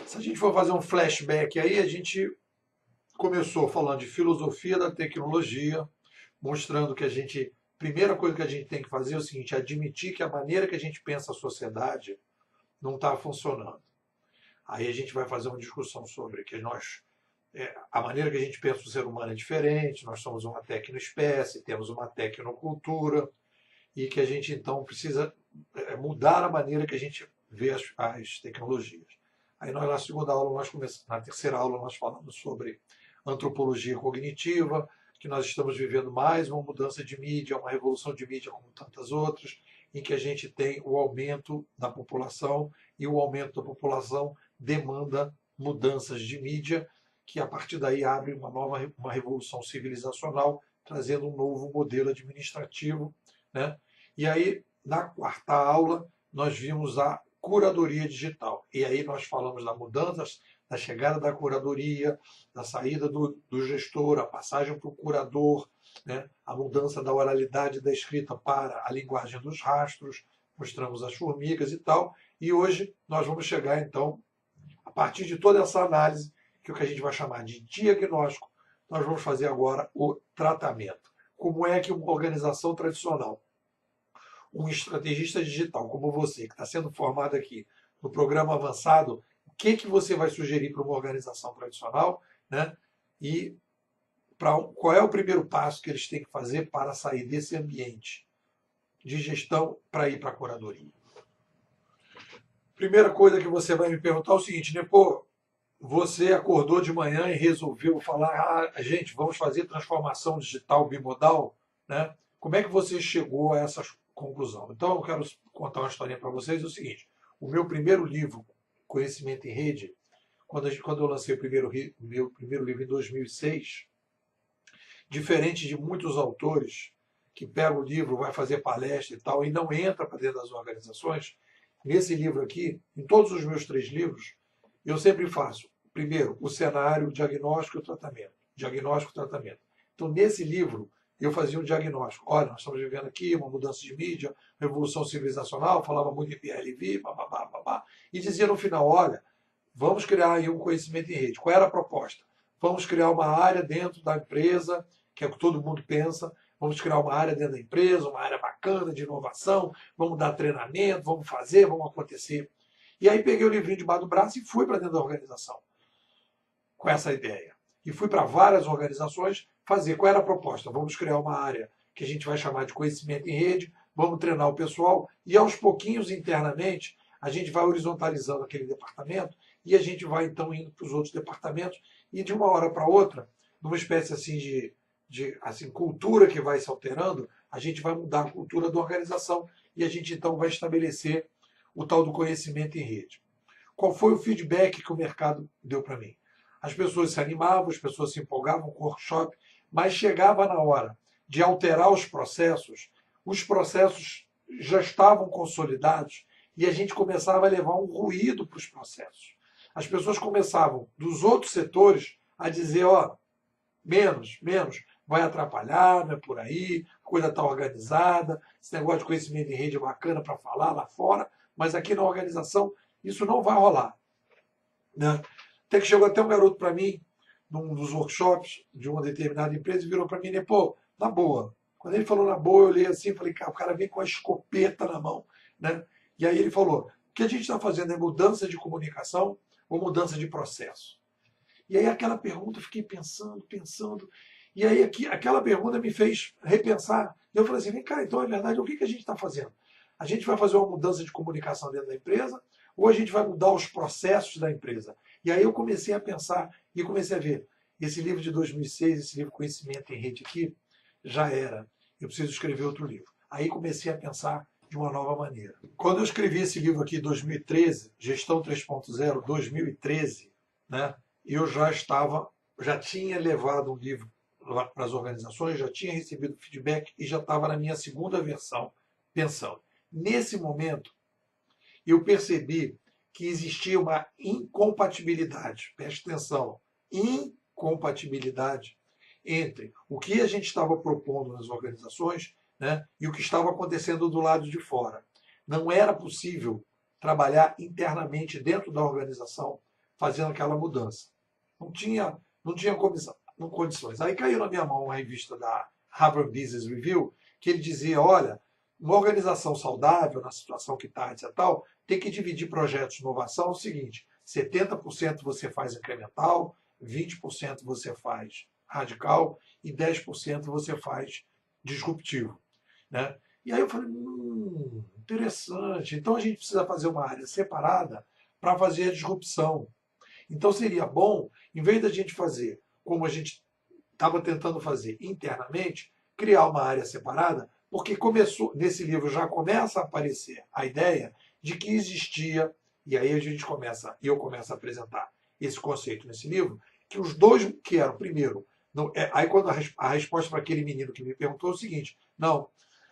Se a gente for fazer um flashback aí, a gente começou falando de filosofia da tecnologia, mostrando que primeira coisa que a gente tem que fazer é o seguinte, admitir que a maneira que a gente pensa a sociedade não está funcionando. Aí a gente vai fazer uma discussão sobre que a maneira que a gente pensa o ser humano é diferente, nós somos uma tecnoespécie, temos uma tecnocultura, e que a gente então precisa mudar a maneira que a gente vê as tecnologias. Aí nós na segunda aula, na terceira aula, nós falamos sobre antropologia cognitiva, que nós estamos vivendo mais uma mudança de mídia, uma revolução de mídia como tantas outras, em que a gente tem o aumento da população, e o aumento da população demanda mudanças de mídia, que a partir daí abre uma revolução civilizacional, trazendo um novo modelo administrativo, né? E aí, na quarta aula, nós vimos a curadoria digital. E aí nós falamos da mudança, da chegada da curadoria, da saída do gestor, a passagem para o curador, né? A mudança da oralidade da escrita para a linguagem dos rastros, mostramos as formigas e tal. E hoje nós vamos chegar, então, a partir de toda essa análise, que é o que a gente vai chamar de diagnóstico, nós vamos fazer agora o tratamento. Como é que uma organização tradicional, um estrategista digital como você, que está sendo formado aqui no programa avançado, o que você vai sugerir para uma organização tradicional, né? E qual é o primeiro passo que eles têm que fazer para sair desse ambiente de gestão para ir para a curadoria? Primeira coisa que você vai me perguntar é o seguinte, né? Pô, você acordou de manhã e resolveu falar, gente, vamos fazer transformação digital bimodal, né? Como é que você chegou a essa conclusão? Então, eu quero contar uma historinha para vocês, é o seguinte, o meu primeiro livro, Conhecimento em Rede, quando eu lancei meu primeiro livro em 2006, diferente de muitos autores que pegam o livro, vai fazer palestra e tal, e não entra para dentro das organizações, nesse livro aqui, em todos os meus 3 livros, eu sempre faço, primeiro, o cenário, diagnóstico e tratamento. Diagnóstico e tratamento. Então, nesse livro, eu fazia um diagnóstico. Olha, nós estamos vivendo aqui uma mudança de mídia, revolução civilizacional, falava muito em PLV, bababá, babá, e dizia no final, olha, vamos criar aí um conhecimento em rede. Qual era a proposta? Vamos criar uma área dentro da empresa, que é o que todo mundo pensa, vamos criar uma área dentro da empresa, uma área bacana de inovação, vamos dar treinamento, vamos fazer, vamos acontecer. E aí peguei o livrinho debaixo do braço e fui para dentro da organização com essa ideia. E fui para várias organizações fazer. Qual era a proposta? Vamos criar uma área que a gente vai chamar de conhecimento em rede, vamos treinar o pessoal e aos pouquinhos internamente a gente vai horizontalizando aquele departamento e a gente vai então indo para os outros departamentos e de uma hora para outra, numa espécie assim de cultura que vai se alterando, a gente vai mudar a cultura da organização e a gente então vai estabelecer o tal do conhecimento em rede. Qual foi o feedback que o mercado deu para mim? As pessoas se animavam, as pessoas se empolgavam com o workshop, mas chegava na hora de alterar os processos já estavam consolidados e a gente começava a levar um ruído para os processos. As pessoas começavam, dos outros setores, a dizer, ó, menos, vai atrapalhar, não é por aí, a coisa está organizada, esse negócio de conhecimento em rede é bacana para falar lá fora, mas aqui na organização isso não vai rolar. Né? Até que chegou até um garoto para mim, num dos workshops de uma determinada empresa, e virou para mim, né, pô, na boa. Quando ele falou na boa, eu olhei assim e falei, cara, o cara vem com a escopeta na mão. Né? E aí ele falou, o que a gente está fazendo é mudança de comunicação ou mudança de processo? E aí aquela pergunta, eu fiquei pensando, e aí aquela pergunta me fez repensar. E eu falei assim, vem cá, então é verdade, o que a gente está fazendo? A gente vai fazer uma mudança de comunicação dentro da empresa ou a gente vai mudar os processos da empresa? E aí eu comecei a pensar e comecei a ver. Esse livro de 2006, esse livro Conhecimento em Rede aqui, já era. Eu preciso escrever outro livro. Aí comecei a pensar de uma nova maneira. Quando eu escrevi esse livro aqui em 2013, Gestão 3.0, 2013, né, eu já tinha levado um livro para as organizações, já tinha recebido feedback e já estava na minha segunda versão pensando. Nesse momento, eu percebi que existia uma incompatibilidade, preste atenção, incompatibilidade entre o que a gente estava propondo nas organizações, né, e o que estava acontecendo do lado de fora. Não era possível trabalhar internamente dentro da organização fazendo aquela mudança. Não tinha condições. Aí caiu na minha mão uma revista da Harvard Business Review, que ele dizia, olha, uma organização saudável, na situação que está, etc. Tal, tem que dividir projetos de inovação o seguinte, 70% você faz incremental, 20% você faz radical e 10% você faz disruptivo. Né? E aí eu falei, interessante. Então a gente precisa fazer uma área separada para fazer a disrupção. Então seria bom, em vez da gente fazer como a gente estava tentando fazer internamente, criar uma área separada, porque começou, nesse livro já começa a aparecer a ideia de que existia, e aí eu começo a apresentar esse conceito nesse livro, que os dois que eram, primeiro, não, aí quando a resposta para aquele menino que me perguntou é o seguinte, não,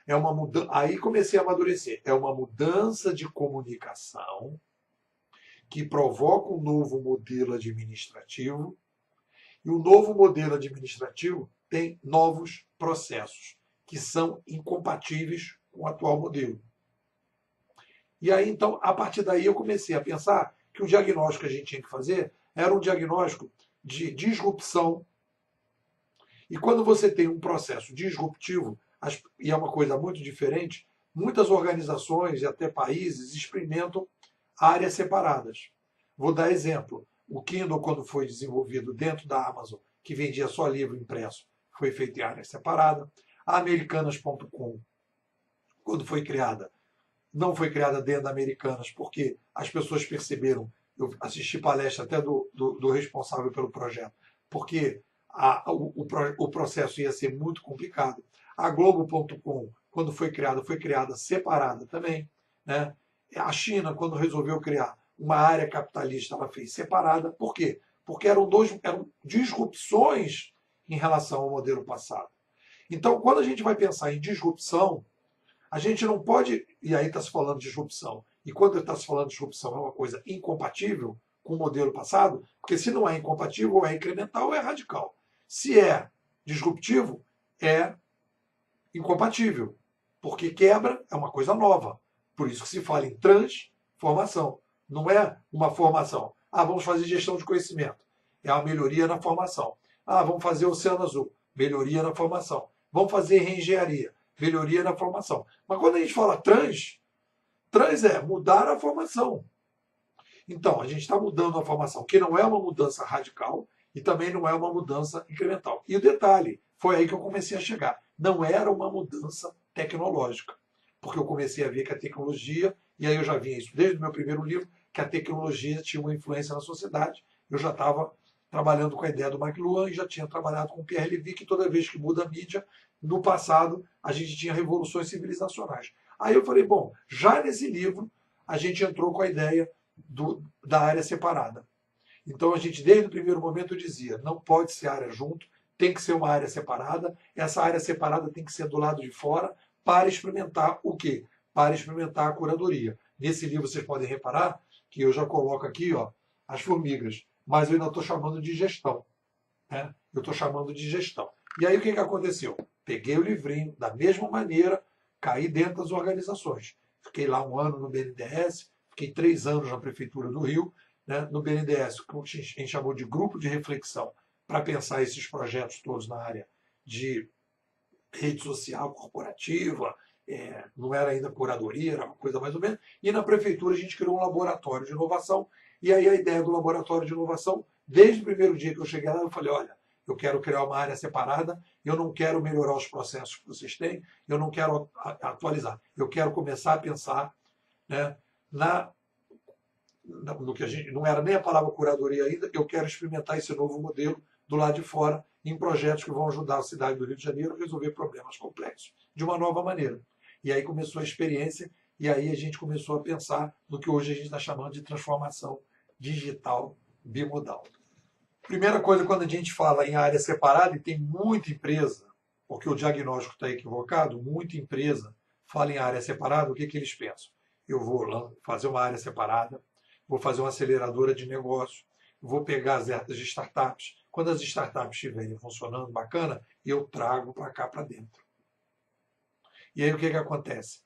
é uma mudança, aí comecei a amadurecer, é uma mudança de comunicação que provoca um novo modelo administrativo, e o novo modelo administrativo tem novos processos que são incompatíveis com o atual modelo. E aí, então, a partir daí eu comecei a pensar que o diagnóstico que a gente tinha que fazer era um diagnóstico de disrupção. E quando você tem um processo disruptivo, e é uma coisa muito diferente, muitas organizações e até países experimentam áreas separadas. Vou dar exemplo. O Kindle, quando foi desenvolvido dentro da Amazon, que vendia só livro impresso, foi feito em área separada. A Americanas.com, quando foi criada, não foi criada dentro da Americanas, porque as pessoas perceberam, eu assisti palestra até do responsável pelo projeto, porque o processo ia ser muito complicado. A Globo.com, quando foi criada separada também. Né? A China, quando resolveu criar uma área capitalista, ela fez separada. Por quê? Porque eram disrupções em relação ao modelo passado. Então, quando a gente vai pensar em disrupção, a gente não pode, e aí está se falando de disrupção, e quando está se falando de disrupção é uma coisa incompatível com o modelo passado, porque se não é incompatível, ou é incremental ou é radical. Se é disruptivo, é incompatível, porque quebra é uma coisa nova. Por isso que se fala em transformação. Não é uma formação. Vamos fazer gestão de conhecimento. É uma melhoria na formação. Vamos fazer Oceano Azul. Melhoria na formação. Vamos fazer reengenharia. Melhoria na formação. Mas quando a gente fala trans é mudar a formação. Então, a gente está mudando a formação, que não é uma mudança radical e também não é uma mudança incremental. E o detalhe, foi aí que eu comecei a chegar. Não era uma mudança tecnológica. Porque eu comecei a ver que a tecnologia, e aí eu já via isso desde o meu primeiro livro, que a tecnologia tinha uma influência na sociedade. Eu já estava trabalhando com a ideia do McLuhan e já tinha trabalhado com o Pierre Levy, que toda vez que muda a mídia, no passado, a gente tinha revoluções civilizacionais. Aí eu falei, bom, já nesse livro, a gente entrou com a ideia da área separada. Então a gente, desde o primeiro momento, dizia, não pode ser área junto, tem que ser uma área separada, essa área separada tem que ser do lado de fora, para experimentar o quê? Para experimentar a curadoria. Nesse livro vocês podem reparar que eu já coloco aqui as formigas, mas eu ainda estou chamando de gestão. Né? Eu estou chamando de gestão. E aí o que aconteceu? Peguei o livrinho, da mesma maneira, caí dentro das organizações. Fiquei lá 1 ano no BNDES, fiquei 3 anos na Prefeitura do Rio, né? No BNDES, que a gente chamou de grupo de reflexão, para pensar esses projetos todos na área de rede social corporativa, não era ainda curadoria, era uma coisa mais ou menos. E na prefeitura a gente criou um laboratório de inovação. E aí a ideia do laboratório de inovação, desde o primeiro dia que eu cheguei lá, eu falei, olha, eu quero criar uma área separada, eu não quero melhorar os processos que vocês têm, eu não quero atualizar. Eu quero começar a pensar, né, no que a gente não era nem a palavra curadoria ainda, eu quero experimentar esse novo modelo do lado de fora, em projetos que vão ajudar a cidade do Rio de Janeiro a resolver problemas complexos de uma nova maneira. E aí começou a experiência, e aí a gente começou a pensar no que hoje a gente está chamando de transformação digital bimodal. Primeira coisa, quando a gente fala em área separada, e tem muita empresa, porque o diagnóstico está equivocado, muita empresa fala em área separada, o que eles pensam? Eu vou fazer uma área separada, vou fazer uma aceleradora de negócio, vou pegar as startups. Quando as startups estiverem funcionando bacana, eu trago para cá para dentro. E aí o que acontece?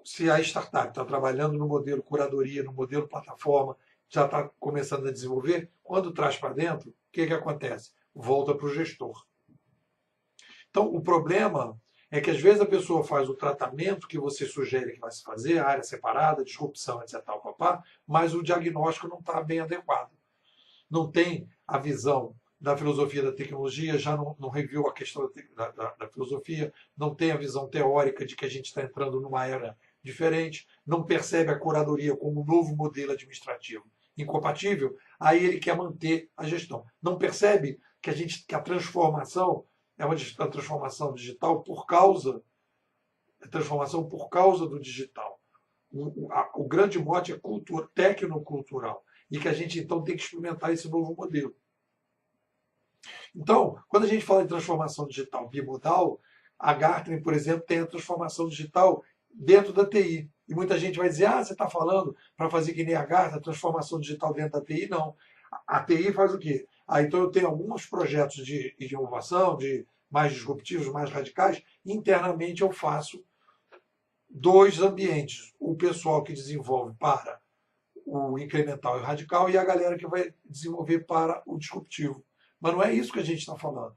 Se a startup está trabalhando no modelo curadoria, no modelo plataforma, já está começando a desenvolver, quando traz para dentro, o que acontece? Volta para o gestor. Então, o problema é que às vezes a pessoa faz o tratamento que você sugere que vai se fazer, a área separada, disrupção, etc. Papá, mas o diagnóstico não está bem adequado. Não tem a visão da filosofia da tecnologia, já não reviu a questão da filosofia, não tem a visão teórica de que a gente está entrando numa era diferente, não percebe a curadoria como um novo modelo administrativo incompatível, aí ele quer manter a gestão. Não percebe que a transformação é uma transformação digital por causa do digital. O grande mote é tecnocultural e que a gente então tem que experimentar esse novo modelo. Então, quando a gente fala de transformação digital bimodal, a Gartner, por exemplo, tem a transformação digital dentro da TI. E muita gente vai dizer, você está falando para fazer que nem a Gartner, a transformação digital dentro da TI? Não. A TI faz o quê? Então eu tenho alguns projetos de inovação, de mais disruptivos, mais radicais. Internamente eu faço dois ambientes. O pessoal que desenvolve para o incremental e o radical e a galera que vai desenvolver para o disruptivo. Mas não é isso que a gente está falando.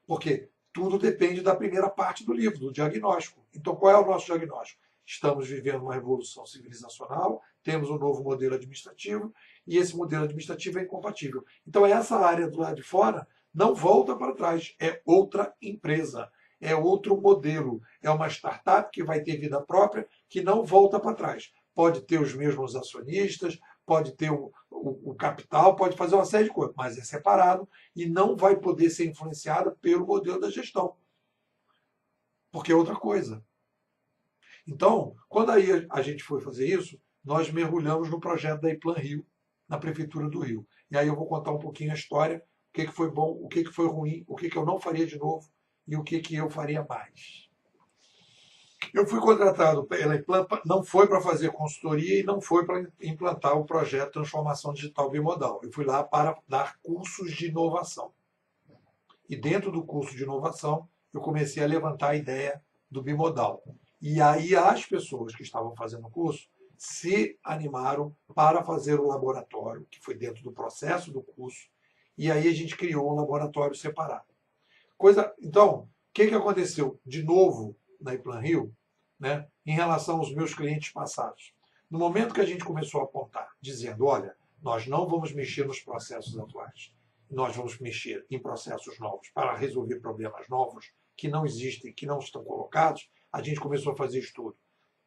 Porque tudo depende da primeira parte do livro, do diagnóstico. Então, qual é o nosso diagnóstico? Estamos vivendo uma revolução civilizacional, temos um novo modelo administrativo, e esse modelo administrativo é incompatível. Então, essa área do lado de fora não volta para trás, é outra empresa, é outro modelo, é uma startup que vai ter vida própria, que não volta para trás. Pode ter os mesmos acionistas, pode ter o capital, pode fazer uma série de coisas, mas é separado e não vai poder ser influenciada pelo modelo da gestão. Porque é outra coisa. Então, quando aí a gente foi fazer isso, nós mergulhamos no projeto da Iplan Rio, na Prefeitura do Rio. E aí eu vou contar um pouquinho a história, o que foi bom, o que foi ruim, o que eu não faria de novo e o que eu faria mais. Eu fui contratado pela Iplan, não foi para fazer consultoria e não foi para implantar o projeto Transformação Digital Bimodal. Eu fui lá para dar cursos de inovação. E dentro do curso de inovação, eu comecei a levantar a ideia do bimodal. E aí as pessoas que estavam fazendo o curso se animaram para fazer o laboratório, que foi dentro do processo do curso, e aí a gente criou um laboratório separado. Então, o que aconteceu de novo na Iplan Rio, né, em relação aos meus clientes passados? No momento que a gente começou a apontar, dizendo, olha, nós não vamos mexer nos processos atuais, nós vamos mexer em processos novos para resolver problemas novos que não existem, que não estão colocados, a gente começou a fazer estudo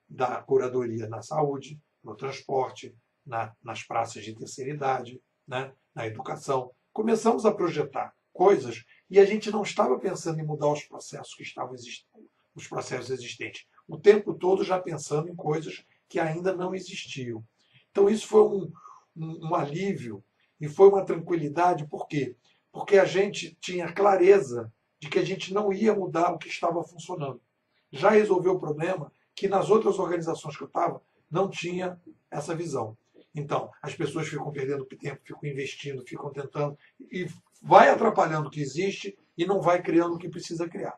da curadoria na saúde, no transporte, nas praças de terceira idade, né, na educação. Começamos a projetar coisas e a gente não estava pensando em mudar os processos que estavam os processos existentes. O tempo todo já pensando em coisas que ainda não existiam. Então isso foi um alívio e foi uma tranquilidade. Por quê? Porque a gente tinha clareza de que a gente não ia mudar o que estava funcionando. Já resolveu o problema que nas outras organizações que eu estava não tinha essa visão. Então, as pessoas ficam perdendo tempo, ficam investindo, ficam tentando, e vai atrapalhando o que existe e não vai criando o que precisa criar.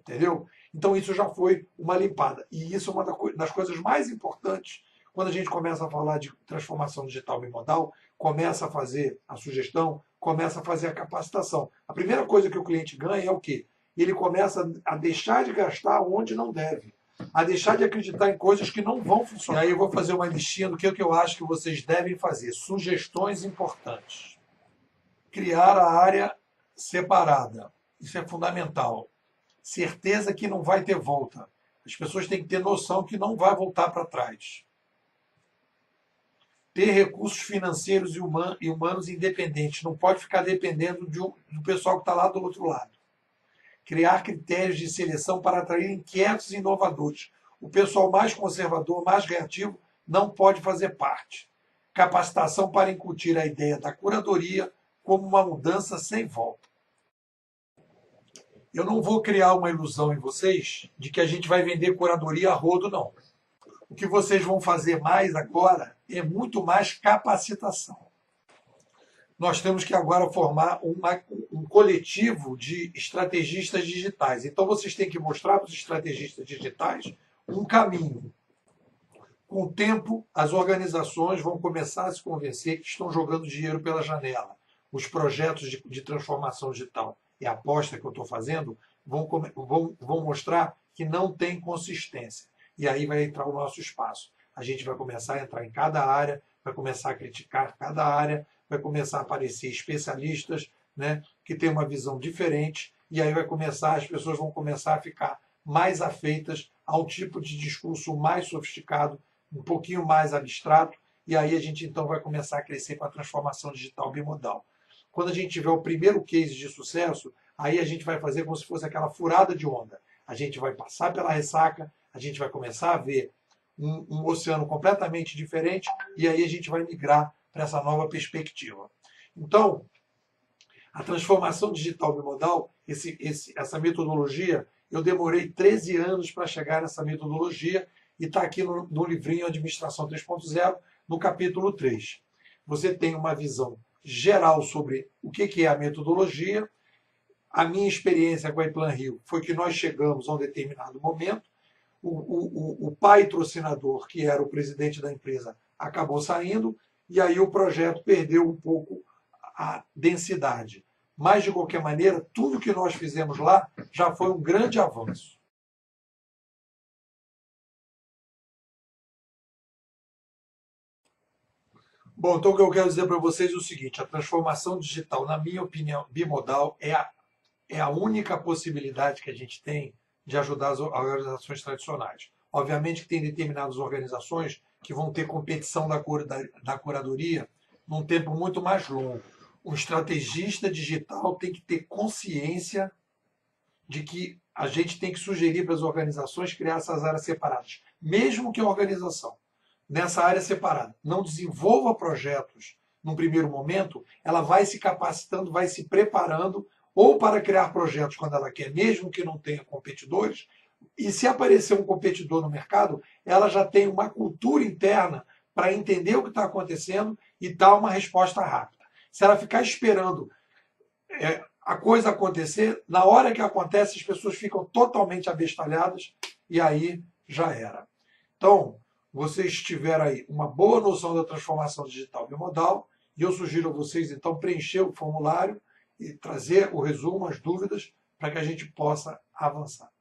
Entendeu? Então, isso já foi uma limpada. E isso é uma das coisas mais importantes quando a gente começa a falar de transformação digital bimodal, começa a fazer a sugestão, começa a fazer a capacitação. A primeira coisa que o cliente ganha é o quê? Ele começa a deixar de gastar onde não deve, a deixar de acreditar em coisas que não vão funcionar. E aí eu vou fazer uma listinha do que eu acho que vocês devem fazer. Sugestões importantes. Criar a área separada. Isso é fundamental. Certeza que não vai ter volta. As pessoas têm que ter noção que não vai voltar para trás. Ter recursos financeiros e humanos independentes. Não pode ficar dependendo do pessoal que está lá do outro lado. Criar critérios de seleção para atrair inquietos e inovadores. O pessoal mais conservador, mais reativo, não pode fazer parte. Capacitação para incutir a ideia da curadoria como uma mudança sem volta. Eu não vou criar uma ilusão em vocês de que a gente vai vender curadoria a rodo, não. O que vocês vão fazer mais agora é muito mais capacitação. Nós temos que agora formar um coletivo de estrategistas digitais. Então, vocês têm que mostrar para os estrategistas digitais um caminho. Com o tempo, as organizações vão começar a se convencer que estão jogando dinheiro pela janela. Os projetos de transformação digital e a aposta que eu estou fazendo vão mostrar que não tem consistência. E aí vai entrar o nosso espaço. A gente vai começar a entrar em cada área, vai começar a criticar cada área, vai começar a aparecer especialistas, né, que têm uma visão diferente, e aí as pessoas vão começar a ficar mais afeitas a um tipo de discurso mais sofisticado, um pouquinho mais abstrato, e aí a gente então vai começar a crescer com a transformação digital bimodal. Quando a gente tiver o primeiro case de sucesso, aí a gente vai fazer como se fosse aquela furada de onda. A gente vai passar pela ressaca, a gente vai começar a ver um oceano completamente diferente, e aí a gente vai migrar para essa nova perspectiva. Então, a transformação digital bimodal, essa metodologia, eu demorei 13 anos para chegar nessa metodologia, e está aqui no livrinho Administração 3.0, no capítulo 3. Você tem uma visão geral sobre o que é a metodologia. A minha experiência com a Eplan Rio foi que nós chegamos a um determinado momento, o patrocinador, que era o presidente da empresa, acabou saindo, e aí o projeto perdeu um pouco a densidade. Mas, de qualquer maneira, tudo que nós fizemos lá já foi um grande avanço. Bom, então o que eu quero dizer para vocês é o seguinte: a transformação digital, na minha opinião, bimodal, é a única possibilidade que a gente tem de ajudar as organizações tradicionais. Obviamente que tem determinadas organizações que vão ter competição da curadoria num tempo muito mais longo. Um estrategista digital tem que ter consciência de que a gente tem que sugerir para as organizações criar essas áreas separadas. Mesmo que a organização, nessa área separada, não desenvolva projetos num primeiro momento, ela vai se capacitando, vai se preparando ou para criar projetos quando ela quer, mesmo que não tenha competidores, e se aparecer um competidor no mercado, ela já tem uma cultura interna para entender o que está acontecendo e dar uma resposta rápida. Se ela ficar esperando a coisa acontecer, na hora que acontece, as pessoas ficam totalmente abestalhadas e aí já era. Então, vocês tiveram aí uma boa noção da transformação digital bimodal, e eu sugiro a vocês, então, preencher o formulário e trazer o resumo, as dúvidas, para que a gente possa avançar.